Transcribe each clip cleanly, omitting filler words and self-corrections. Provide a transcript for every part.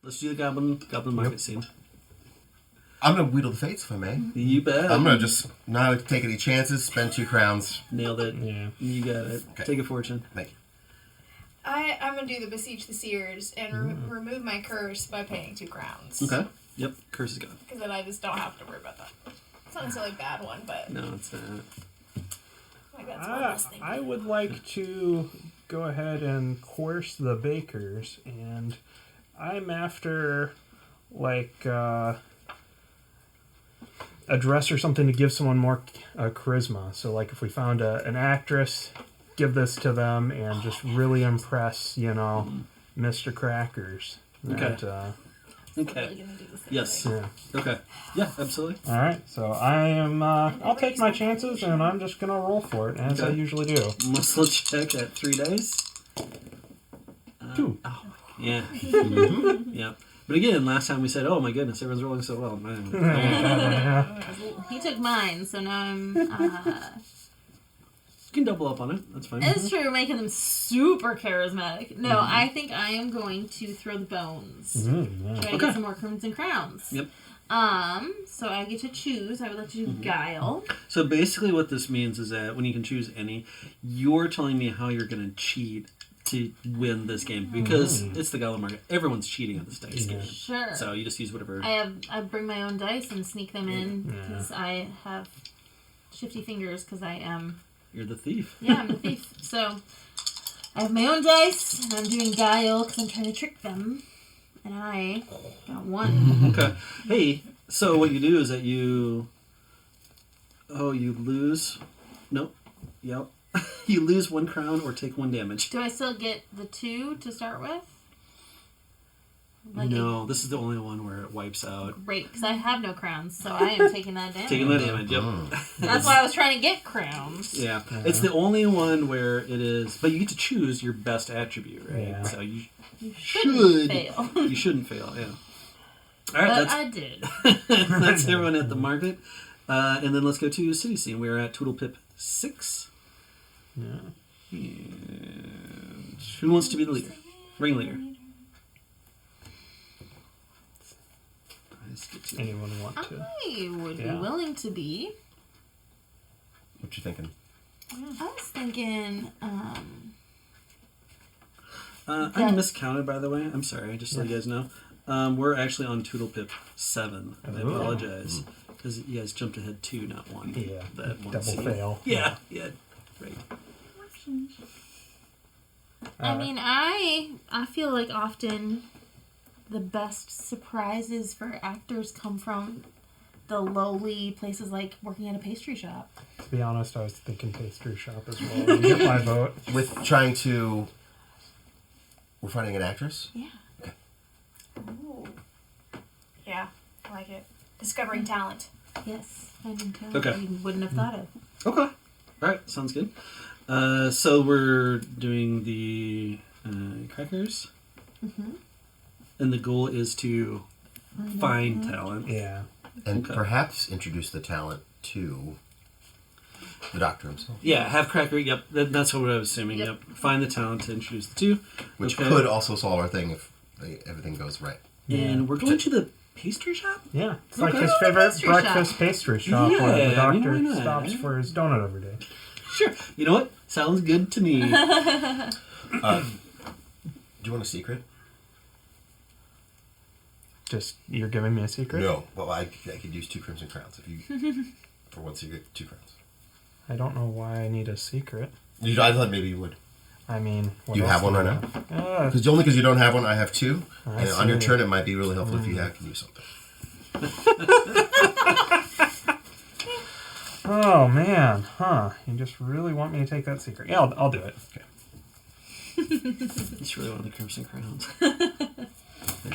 Let's do the Goblin Market scene. I'm going to wheedle the fates, if I may. You bet. I'm going to just not take any chances, spend 2 crowns. Nailed it. Yeah. You got it. Okay. Take a fortune. Thank you. I'm going to do the Beseech the Seers and remove my curse by paying 2 crowns. Okay. Yep. Curse is gone. Because then I just don't have to worry about that. It's not necessarily a bad one, but... No, it's not. Like that's one less thing. I would like to go ahead and coerce the bakers, and I'm after, like, a dress or something to give someone more charisma. So, like, if we found an actress, give this to them and just really impress, Mr. Crackers. Okay. Okay. Really gonna do the same Yes. thing. Yeah. Okay. Yeah, absolutely. All right. So I am. I'll take my chances, and I'm just gonna roll for it as I usually do. Muscle check at 3 dice. 2. Oh, yeah. Yeah. But again, last time we said, "Oh my goodness, everyone's rolling so well." Man. Yeah. He took mine, so now I'm... You can double up on it. That's fine. It's true, making them super charismatic. No, I think I am going to throw the bones. Try to get some more crimson crowns. Yep. So I get to choose. I would like to do guile. So basically what this means is that when you can choose any, you're telling me how you're going to cheat to win this game. Because it's the Goblin Market. Everyone's cheating on this dice game. Sure. So you just use whatever. I bring my own dice and sneak them in because I have shifty fingers because I am... You're the thief. Yeah, I'm the thief. So I have my own dice, and I'm doing guile because I'm trying to trick them. And I got 1. Okay. Hey, so what you do is that you lose. Nope. Yep. You lose 1 crown or take 1 damage. Do I still get the 2 to start with? No, this is the only one where it wipes out. Great, because I have no crowns, so I am taking that damage. Taking that damage, yep. That's why I was trying to get crowns. Yeah. It's the only one where it is, but you get to choose your best attribute, right? Yeah. So you shouldn't fail. You shouldn't fail, yeah. All right, But I did. that's everyone at the market. And then let's go to City Scene. We're at Toodlepip 6. Yeah. And who wants to be the leader? Ringleader. Anyone want to? I would be willing to be. What you thinking? I was thinking, I miscounted, by the way. I'm sorry, just so you guys know. We're actually on Toodlepip 7. I apologize. Because you guys jumped ahead 2, not 1. Yeah. That one Double scene. fail. Yeah. Right. I mean, I feel like often the best surprises for actors come from the lowly places like working at a pastry shop. To be honest, I was thinking pastry shop as well. You get my vote. With trying to... We're finding an actress? Yeah. Okay. Ooh. Yeah, I like it. Discovering talent. Yes, finding talent Okay. you wouldn't have thought of. Okay. All right, sounds good. So we're doing the crackers. Mm-hmm. And the goal is to find talent. Yeah. And perhaps introduce the talent to the doctor himself. Yeah, have cracker. Yep, that's what I was assuming. Yep. Find the talent to introduce the 2. Which could also solve our thing if everything goes right. And we're going to the pastry shop? Yeah. It's like his favorite breakfast pastry shop where the doctor stops for his donut every day. Sure. You know what? Sounds good to me. Do you want a secret? Just, you're giving me a secret? No. Well, I could use 2 crimson crowns if you... for 1 secret, 2 crowns. I don't know why I need a secret. I thought maybe you would. I mean... You have one right now? Only because you don't have one, I have 2. And on your turn, it might be really helpful if you can use something. Oh, man. Huh. You just really want me to take that secret. Yeah, I'll do it. Okay. It's really one of the crimson crowns.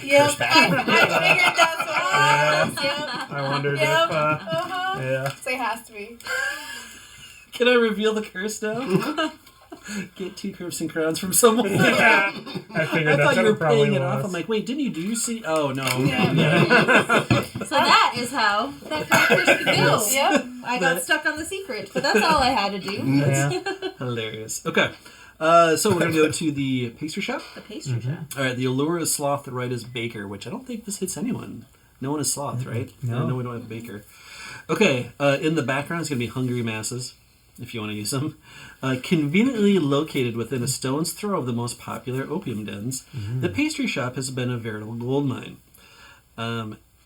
Yep, I figured that's what it was. Yep. I wondered if... Yeah. So it has to be. Can I reveal the curse now? Get 2 crimson crowns from someone. Yeah. I figured I that's thought you what were it probably paying it was. off. I'm like, wait, didn't you do see? Oh, no. Yeah. So that is how that crackers could go. Yep. I got stuck on the secret, but that's all I had to do. Yeah. Hilarious. Okay. So we're going to go to the pastry shop. The pastry shop. All right, the allure is sloth, the right is baker, which I don't think this hits anyone. No one is sloth, right? No. We don't have baker. Okay, in the background is going to be hungry masses, if you want to use them. Conveniently located within a stone's throw of the most popular opium dens, the pastry shop has been a veritable gold mine.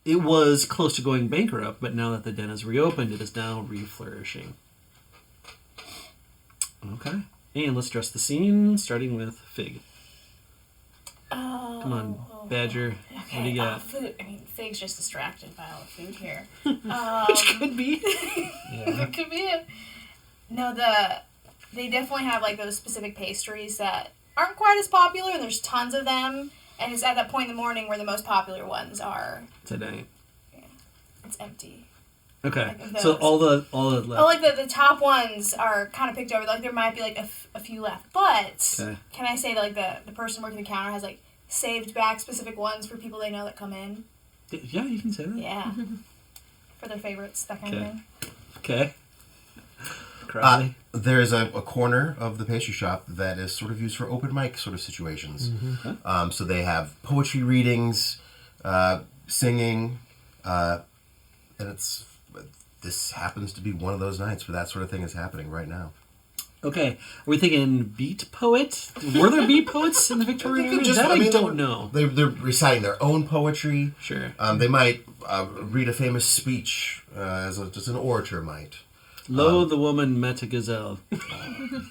It was close to going bankrupt, but now that the den is reopened, it is now re-flourishing. Okay. And let's dress the scene, starting with Fig. Come on, Badger. Okay, What do you got? Food. I mean, Fig's just distracted by all the food here. Which could be. It could be it. No, they definitely have like those specific pastries that aren't quite as popular, and there's tons of them. And it's at that point in the morning where the most popular ones are. Today. Yeah, it's empty. Okay. Like So those. all the left. Oh, like the top ones are kind of picked over. Like there might be like a few left, but Okay. can I say that like the person working the counter has like saved back specific ones for people they know that come in? Yeah, you can say that. Yeah, for their favorites, that kind of thing. Okay. Crowley. There's a corner of the pastry shop that is sort of used for open mic sort of situations. So they have poetry readings, singing, and this happens to be one of those nights where that sort of thing is happening right now. Okay. Are we thinking beat poet? Were there beat poets in the Victorian era? That I don't know. They're reciting their own poetry. Sure. They might read a famous speech, just an orator might. Lo, the woman met a gazelle.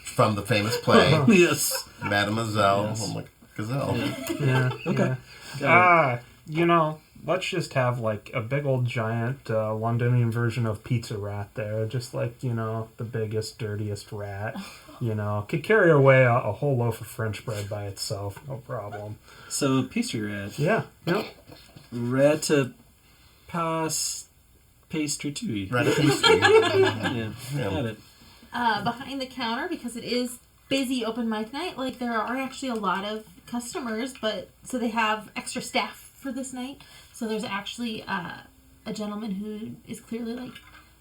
From the famous play, Yes. Mademoiselle, Yes. I'm like, Gazelle. Yeah. Okay. Yeah. Let's just have like a big old giant Londonian version of Pizza Rat there. Just like, the biggest, dirtiest rat. Could carry away a whole loaf of French bread by itself. No problem. So, pastry rat. Yeah. Yep. Rat to pastry-touille. Ratatouille. Yeah. Got it. Behind the counter, because it is busy open mic night, like there are actually a lot of customers, but so they have extra staff for this night. So there's actually a gentleman who is clearly like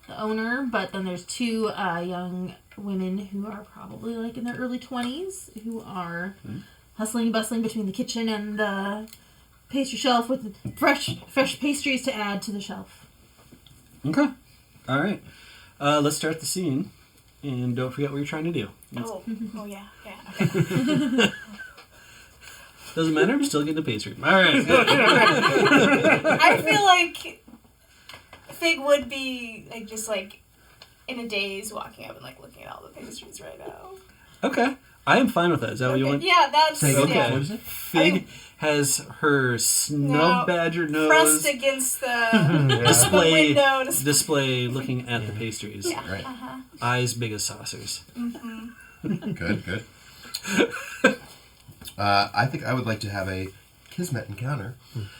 the owner, but then there's two young women who are probably like in their early 20s who are hustling and bustling between the kitchen and the pastry shelf with fresh pastries to add to the shelf. Okay. All right. Let's start the scene. And don't forget what you're trying to do. Oh yeah. Okay. Doesn't matter. I'm still getting a pastry. All right. I feel like Fig would be like just like in a daze walking up and like looking at all the pastries right now. Okay. I am fine with that. Is that what you want? Yeah, that's Okay. yeah. What is it? Fig has her snub badger nose pressed against the display window. display looking at the pastries. Yeah. Right. Eyes big as saucers. Good. I think I would like to have a Kismet encounter.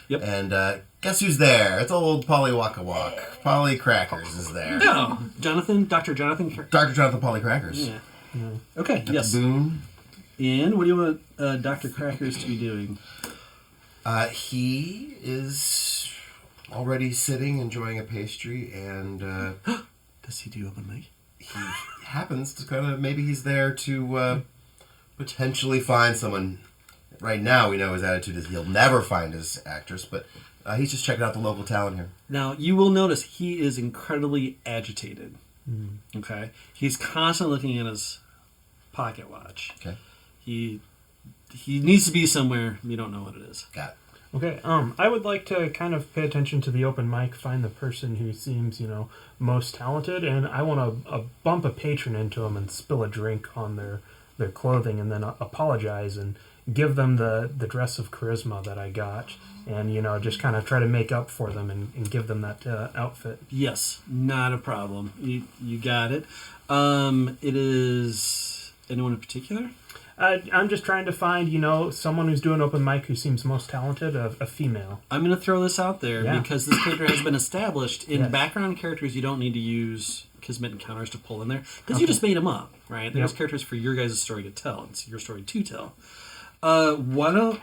Yep. And guess who's there? It's old Polly Waka Walk. Polly Crackers is there. Oh, Jonathan, Dr. Jonathan. Dr. Jonathan Polly Crackers. Yeah. Okay, yes. Boom. And what do you want Dr. Crackers to be doing? He is already sitting, enjoying a pastry, and Does he do open mic? he happens to maybe he's there to potentially find someone. Right now, we know his attitude is he'll never find his actress, but he's just checking out the local talent here. Now, you will notice he is incredibly agitated. Okay? He's constantly looking at his pocket watch. Okay. He needs to be somewhere. We don't know what it is. Got it. Okay, I would like to kind of pay attention to the open mic, find the person who seems, most talented, and I want to bump a patron into them and spill a drink on their clothing and then apologize and give them the dress of charisma that I got and, just kind of try to make up for them and give them that outfit. Yes, not a problem. You got it. It is anyone in particular? I'm just trying to find, someone who's doing open mic who seems most talented, a female. I'm going to throw this out there because this character has been established. In Yes. background characters, you don't need to use Kismet encounters to pull in there because you just made them up, right? There's characters for your guys' story to tell. It's your story to tell. Why don't,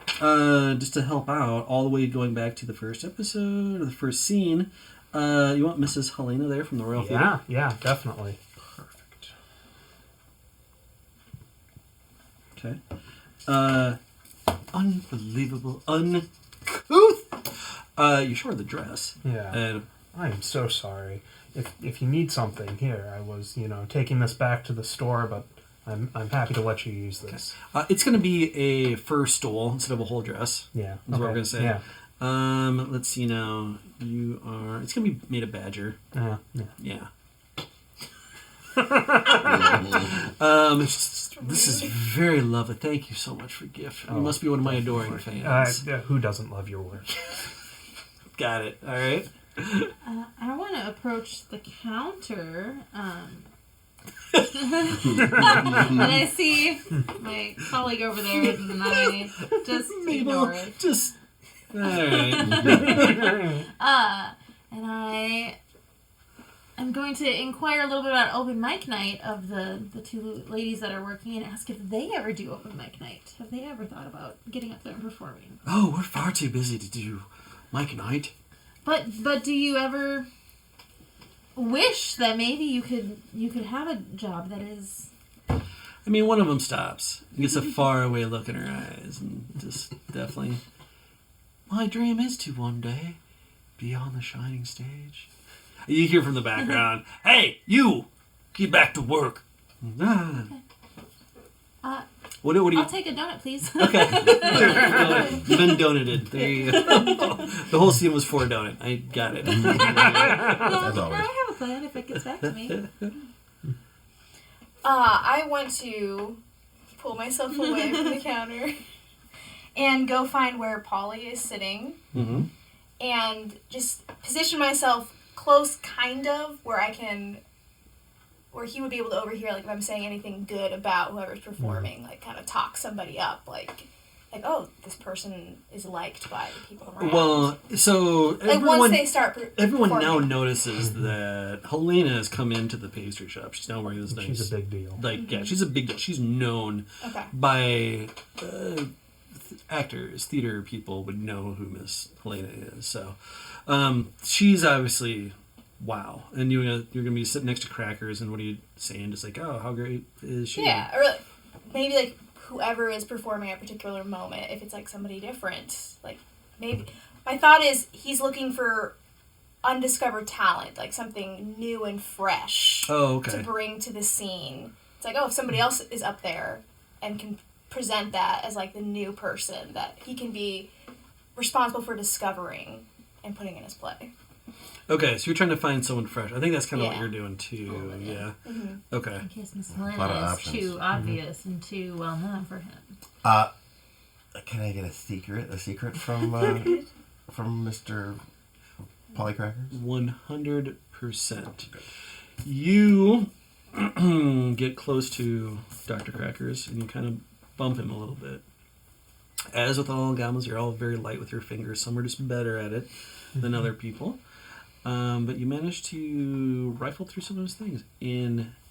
just to help out, all the way going back to the first episode or the first scene, you want Mrs. Helena there from the Royal Theatre? Yeah, definitely. Perfect. Okay. Unbelievable. Uncouth. You sure the dress. Yeah. And I am so sorry. If you need something, here, I was, taking this back to the store, but I'm happy to let you use this. it's going to be a fur stole instead of a whole dress. Yeah. That's what we're going to say. Yeah. Let's see now. It's going to be made of badger. Yeah. Yeah. This is very lovely. Thank you so much for the gift. You must be one of my adoring fans. Who doesn't love your work? Got it. All right. I want to approach the counter. And I see my colleague over there, and I just ignore it. Just all right. And I'm going to inquire a little bit about open mic night of the two ladies that are working and ask if they ever do open mic night. Have they ever thought about getting up there and performing? Oh, we're far too busy to do mic night. But do you ever wish that maybe you could have a job that is? I mean, one of them stops, gets a faraway look in her eyes, and just definitely. My dream is to one day be on the shining stage. You hear from the background, "Hey, you, get back to work." What do you? I'll take a donut, please. Okay. You've been donated. There you go. The whole scene was for a donut. I got it. As always. I have a plan if it gets back to me. I want to pull myself away from the counter and go find where Polly is sitting and just position myself close, kind of, where he would be able to overhear, like, if I'm saying anything good about whoever's performing, like, kind of talk somebody up, like, oh, this person is liked by the people around. Well, so once they start everyone now performing. notices that Helena has come into the pastry shop. She's now wearing this nice. She's a big deal. Yeah, she's a big deal. She's known by actors, theater people would know who Miss Helena is. So she's obviously. Wow. And you're gonna be sitting next to Crackers, and what are you saying? Just like, oh, how great is she? Yeah, or maybe like whoever is performing at a particular moment, if it's like somebody different, like maybe my thought is he's looking for undiscovered talent, like something new and fresh to bring to the scene. It's like, oh, if somebody else is up there and can present that as like the new person that he can be responsible for discovering and putting in his play. Okay, so you're trying to find someone fresh. I think that's kind of what you're doing too. Yeah. Mm-hmm. Okay. In case Miss Helena is too obvious and too well known for him. Can I get a secret from Mr. Polycrackers? 100%. You get close to Dr. Crackers and you kind of bump him a little bit. As with all goblins, you're all very light with your fingers. Some are just better at it than other people. But you managed to rifle through some of those things.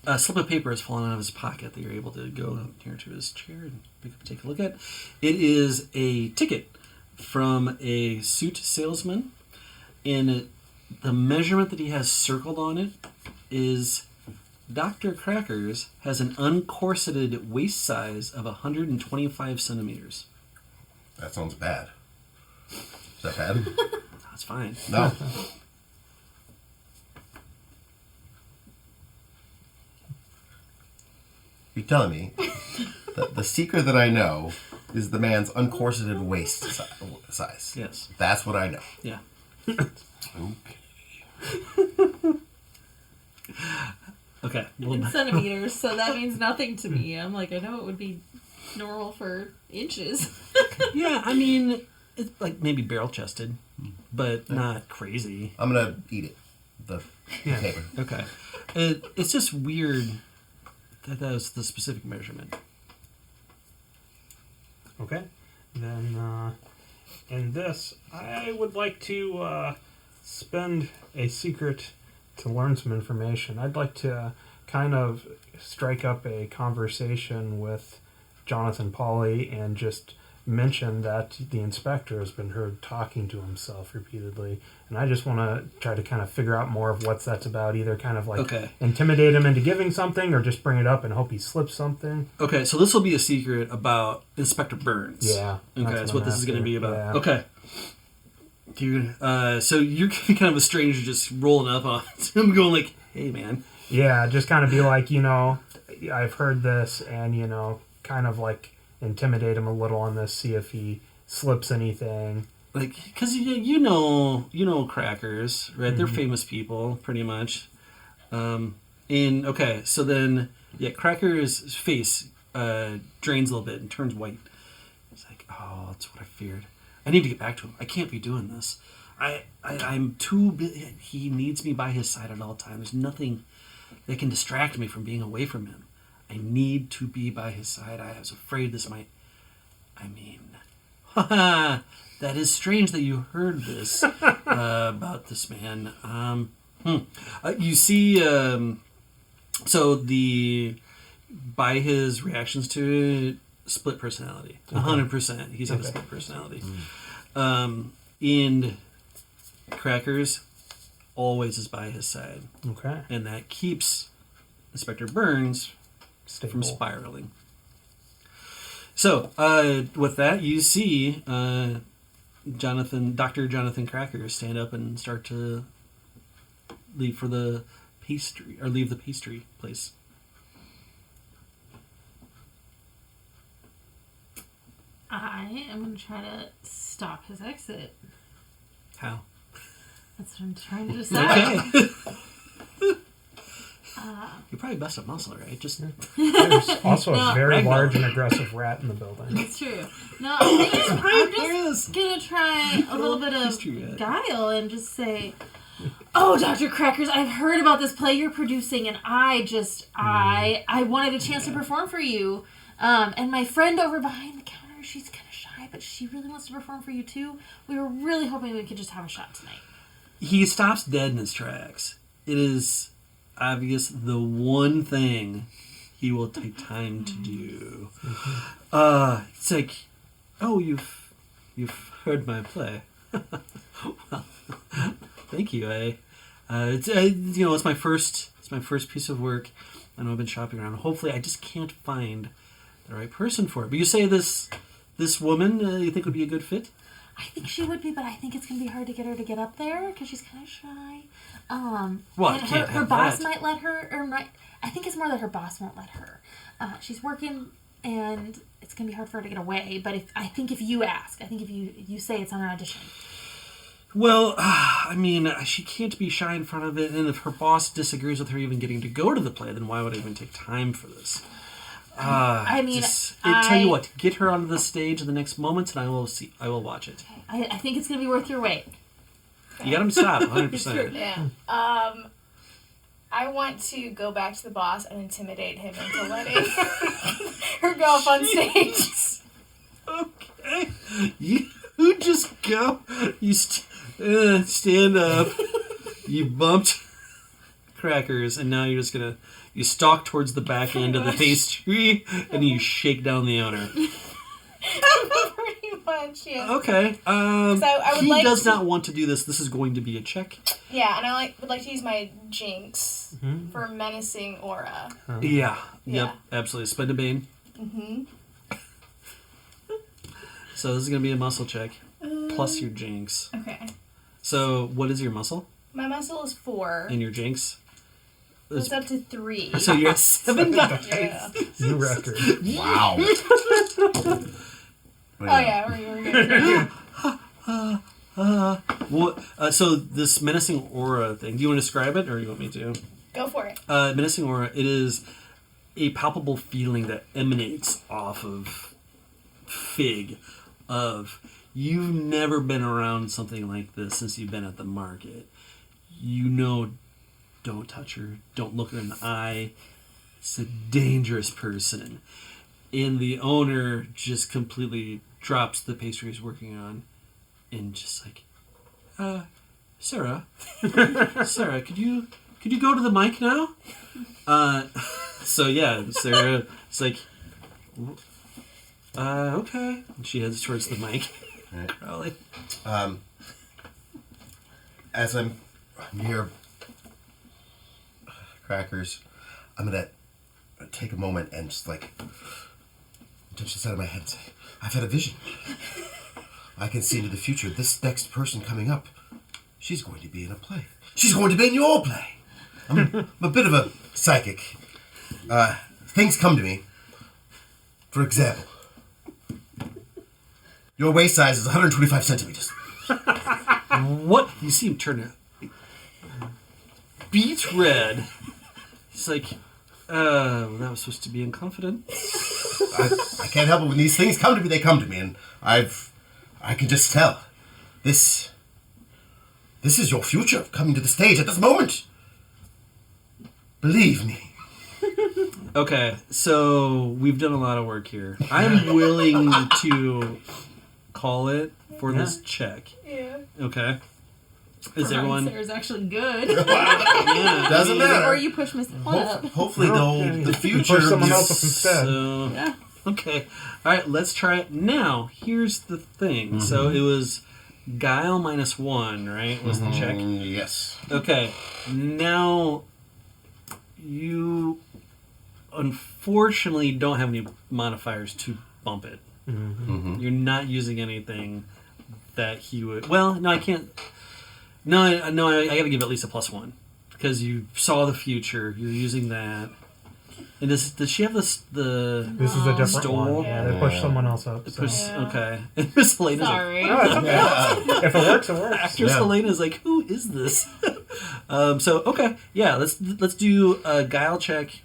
A slip of paper has fallen out of his pocket that you're able to go up here to his chair and take a look at. It is a ticket from a suit salesman, and the measurement that he has circled on it is Dr. Crackers has an uncorseted waist size of 125 centimeters. That sounds bad. Is that bad? That's fine. No. You're telling me that the secret that I know is the man's uncorseted waist size. Yes. That's what I know. Yeah. Okay. Well, In centimeters, so that means nothing to me. I'm like, I know it would be normal for inches. yeah, I mean, it's like maybe barrel-chested, but not crazy. I'm going to eat it. The paper. Okay. It's just weird that was the specific measurement. Okay. Then, in this, I would like to spend a secret to learn some information. I'd like to kind of strike up a conversation with Jonathan Pauly and just mention that the inspector has been heard talking to himself repeatedly, and I just want to try to kind of figure out more of what that's about. Either kind of like intimidate him into giving something, or just bring it up and hope he slips something. Okay, so this will be a secret about Inspector Burns. Yeah. Okay, that's what this is going to be about. Yeah. Okay. Dude, so you're kind of a stranger just rolling up on him going like, hey, man. Yeah, just kind of be like, I've heard this, and, kind of like intimidate him a little on this, see if he slips anything. Like, because you know crackers, right? They're famous people, pretty much. Okay, so then, Cracker's face drains a little bit and turns white. It's like, oh, that's what I feared. I need to get back to him. I can't be doing this. I'm too busy. He needs me by his side at all times. There's nothing that can distract me from being away from him. I need to be by his side. I was afraid this might... that is strange that you heard this about this man. You see, by his reactions to it, split personality. 100%. He's got a split personality. And Crackers always is by his side. Okay. And that keeps Inspector Burns Stable. from spiraling. So, with that, you see Dr. Jonathan Cracker stand up and start to leave the pastry place. I am going to try to stop his exit. How? That's what I'm trying to decide. Okay. You're probably best at muscle, right? Just There's also a very Ragdoll. large and aggressive rat in the building. It's true. No, I'm just going to try a little bit Pastry of rat. guile and just say, oh, Dr. Crackers, I've heard about this play you're producing, and I wanted a chance to perform for you. And my friend over behind the counter, she's kind of shy, but she really wants to perform for you too. We were really hoping we could just have a shot tonight. He stops dead in his tracks. It is obvious the one thing he will take time to do. It's like, oh, you've heard my play. Well, thank you. It's my first piece of work. I know I've been shopping around. Hopefully, I just can't find the right person for it. But you say this woman you think would be a good fit? I think she would be, but I think it's going to be hard to get her to get up there because she's kind of shy. Well, and I can't her have boss that. might let her, I think it's more that her boss won't let her. She's working, and it's going to be hard for her to get away. But if you ask, if you say it's on an audition. Well, she can't be shy in front of it, and if her boss disagrees with her even getting to go to the play, then why would I even take time for this? Tell you what, get her onto the stage in the next moment, and I will watch it. Okay. I think it's going to be worth your wait. You got him stopped, 100%. Yeah. I want to go back to the boss and intimidate him into letting her go up on stage. Okay. You just go. You stand up. You bumped Crackers, and now you're just going to... You stalk towards the back end of the pastry, and you shake down the owner. Pretty much, yeah. Okay. I would he like does to- not want to do this. This is going to be a check. Yeah, and I would like to use my jinx for menacing aura. Yeah. Yeah. Yep. Absolutely. Spend a bane. Mm-hmm. So this is going to be a muscle check, plus your jinx. Okay. So what is your muscle? My muscle is 4. And your jinx? It's up to 3. So you're at 7 dice. Yeah. New record. Wow. Oh yeah, we're good. So this menacing aura thing, do you want to describe it, or you want me to? Go for it. Menacing aura, it is a palpable feeling that emanates off of Fig, of you've never been around something like this since you've been at the market. Don't touch her, don't look her in the eye. It's a dangerous person. And the owner just completely drops the pastry he's working on and just like, Sarah, could you go to the mic now? So yeah, Sarah, it's like, Okay. And she heads towards the mic. Right. Crowley. As I'm near Crackers, I'm gonna take a moment and just like touch the side of my head and say, I've had a vision. I can see into the future. This next person coming up, she's going to be in a play. She's going to be in your play. I'm a bit of a psychic. Things come to me. For example, your waist size is 125 centimeters. What? You see him turn it beet red. It's like, that was supposed to be in confidence. I can't help it. When these things come to me, they come to me, and I can just tell. This is your future coming to the stage at this moment. Believe me. Okay, so we've done a lot of work here. I'm willing to call it for this check. Yeah. Okay. Is everyone? Sarah's actually good. Yeah. Doesn't matter. Or you push Miss One up. Hopefully, the future. Push someone else up instead. So, Yeah. okay. All right, let's try it now. Here's the thing. So it was guile -1, right? Was the check? Yes. Okay. Now you unfortunately don't have any modifiers to bump it. You're not using anything that he would. Well, no, I can't. No, I got to give at least a +1 because you saw the future. You're using that. And does she have this? This is a different Stole? one. Yeah, they push someone else up. So. Okay. And Miss Helena's like, Sorry. No, it's okay. If it works, it works. actress Helena's like, who is this? So okay, yeah, let's do a guile check.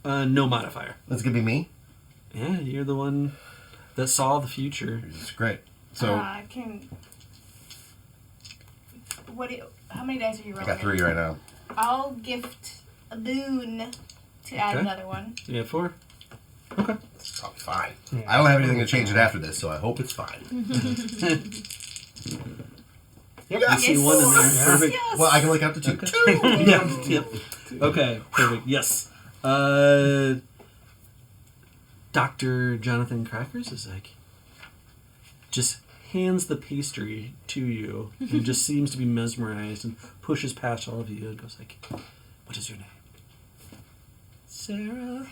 No modifier. That's gonna be me. Yeah, you're the one that saw the future. It's great. So How many dice are you I rolling? got 3 right now. I'll gift a boon to add Okay. another one. You have 4. It's probably fine. Yeah. I don't have anything to change it after this, so I hope it's fine. Yep. You see 1 in there. Yeah. Perfect. Yes. Well, I can look up to 2. Yep. Okay, perfect. Yes. Dr. Jonathan Crackers is like, just hands the pastry to you and just seems to be mesmerized and pushes past all of you and goes like, what is your name? Sarah?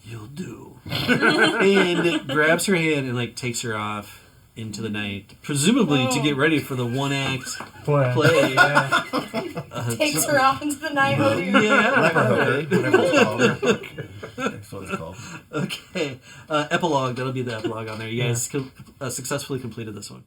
You'll do. And grabs her hand and like takes her off into the night, presumably to get ready for the 1-act play. Yeah. Takes her off into the night. Oh dear. Yeah. Leprechaun, whatever it's called. That's what it's called. Okay. Epilogue. That'll be the epilogue on there. You guys successfully completed this one.